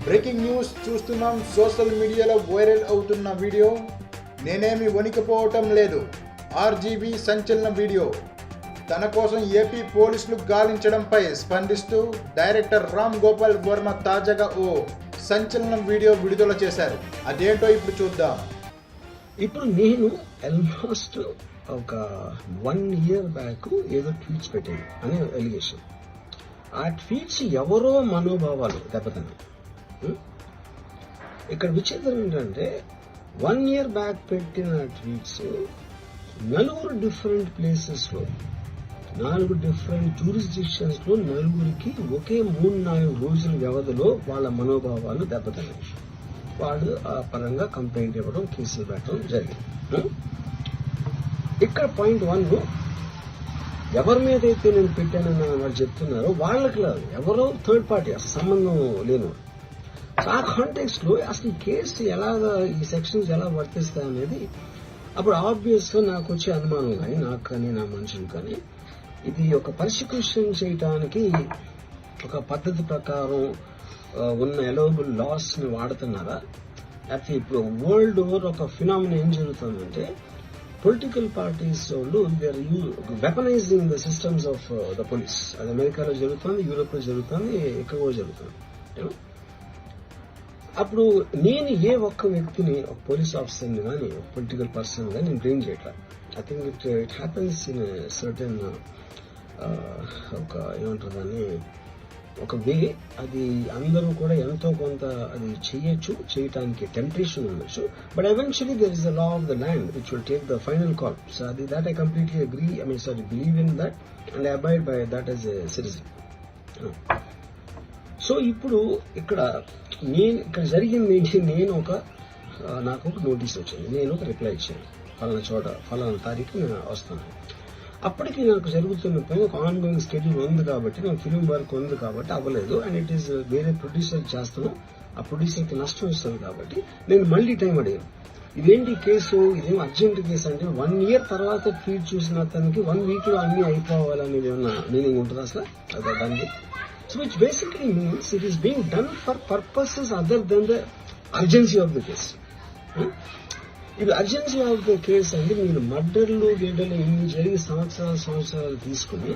Breaking news చూస్తున్నాం. Social మీడియాలో viral అవుతున్న వీడియో. నేనేమి వణికిపోవటం లేదు. ఆర్జీవీ సంచలన వీడియో. తన కోసం ఏపీ పోలీసులు గాలించడంపై స్పందిస్తూ డైరెక్టర్ రామ్ గోపాల్ వర్మ తాజాగా ఓ సంచలనం వీడియో విడుదల చేశారు. అదేంటో ఇప్పుడు చూద్దాం. ఇప్పుడు నేను ఆల్మోస్ట్ ఒక 1 year బ్యాక్ ఏదో ట్వీట్స్ పెట్టాను అనే ఎలిగేషన్. ఆ ట్వీట్స్ ఎవరో మనోభావాలు దెబ్బతిన్నాయి. ఇక్కడ విచిత్రం ఏంటంటే 1 year బ్యాక్ పెట్టిన ట్వీట్స్ 4 డిఫరెంట్ ప్లేసెస్లో 4 డిఫరెంట్ జ్యూరిస్డిక్షన్స్లో 4కి ఒకే 3-4 రోజుల వ్యవధిలో వాళ్ళ మనోభావాలు దెబ్బతిన్నాయి. వాడు ఆ పరంగా కంప్లైంట్ ఇవ్వడం, కేసులు పెట్టడం జరిగింది. ఇక్కడ పాయింట్ 1 ఎవరి మీద అయితే నేను పెట్టానని వాళ్ళు చెప్తున్నారో వాళ్ళకి లేదు, ఎవరో థర్డ్ పార్టీ, అసలు సంబంధం లేను. ఆ కాంటెక్స్ట్ లో అసలు ఈ కేసు ఎలాగా, ఈ సెక్షన్స్ ఎలా వర్తిస్తాయి అనేది అప్పుడు ఆబ్వియస్ గా నాకు వచ్చే అనుమానం కానీ, నాకు కానీ నా మనుషులు కానీ, ఇది ఒక పర్సిక్యూషన్ చేయడానికి ఒక పద్ధతి ప్రకారం ఉన్న ఎలవబుల్ లాస్ ని వాడుతున్నారా, లేకపోతే ఇప్పుడు వరల్డ్ ఓవర్ ఒక ఫినామినా ఏం జరుగుతుందంటే పొలిటికల్ పార్టీస్ వాళ్ళు weaponising the systems of the police. అది అమెరికాలో జరుగుతుంది, యూరోప్ లో జరుగుతుంది, ఎక్కువ జరుగుతుంది. అప్పుడు నేను ఏ ఒక్క వ్యక్తిని, ఒక పోలీస్ ఆఫీసర్ని కానీ, ఒక పొలిటికల్ పర్సన్ కానీ నేను బ్లేమ్ చేయట్లేదు. I think it happens in certain ఒక ఏమంటారు దాన్ని, ఒక వే. అది అందరూ కూడా ఎంతో కొంత అది చేయటానికి టెంప్టేషన్ ఉండొచ్చు. But eventually there is the law of the land which will take the final call. So అది that I completely agree, believe in that and I abide by that as a citizen. So ఇప్పుడు ఇక్కడ జరిగింది ఏంటి, నాకు ఒక notice వచ్చింది, నేను ఒక రిప్లై ఇచ్చాను, ఫలానా చోట ఫలానా తారీఖు నేను వస్తాను. అప్పటికి నాకు జరుగుతున్న పని ఒక ఆన్ గోయింగ్ స్కెడ్యూల్ ఉంది కాబట్టి, నాకు ఫిలిం వర్క్ ఉంది కాబట్టి అవ్వలేదు. అండ్ ఇట్ ఈస్ వేరే ప్రొడ్యూసర్ చేస్తాను, ఆ ప్రొడ్యూసర్కి నష్టం వస్తుంది కాబట్టి నేను మళ్ళీ టైం అడిగాను. ఇదేంటి కేసు, ఇదేం అర్జెంట్ కేసు అంటే 1 year తర్వాత ట్వీట్ చూసిన అతనికి 1 week లో అన్ని అయిపోవాలనేది ఏమన్నా మీనింగ్ ఉంటుంది అసలు దానికి? So which basically means it is being done for purposes other than the urgency of the case. ఇది అర్జెన్సీ ఆఫ్ ద కేసు అంటే మీరు మర్డర్లు ఇన్ని జరిగి సంవత్సరాలు తీసుకుని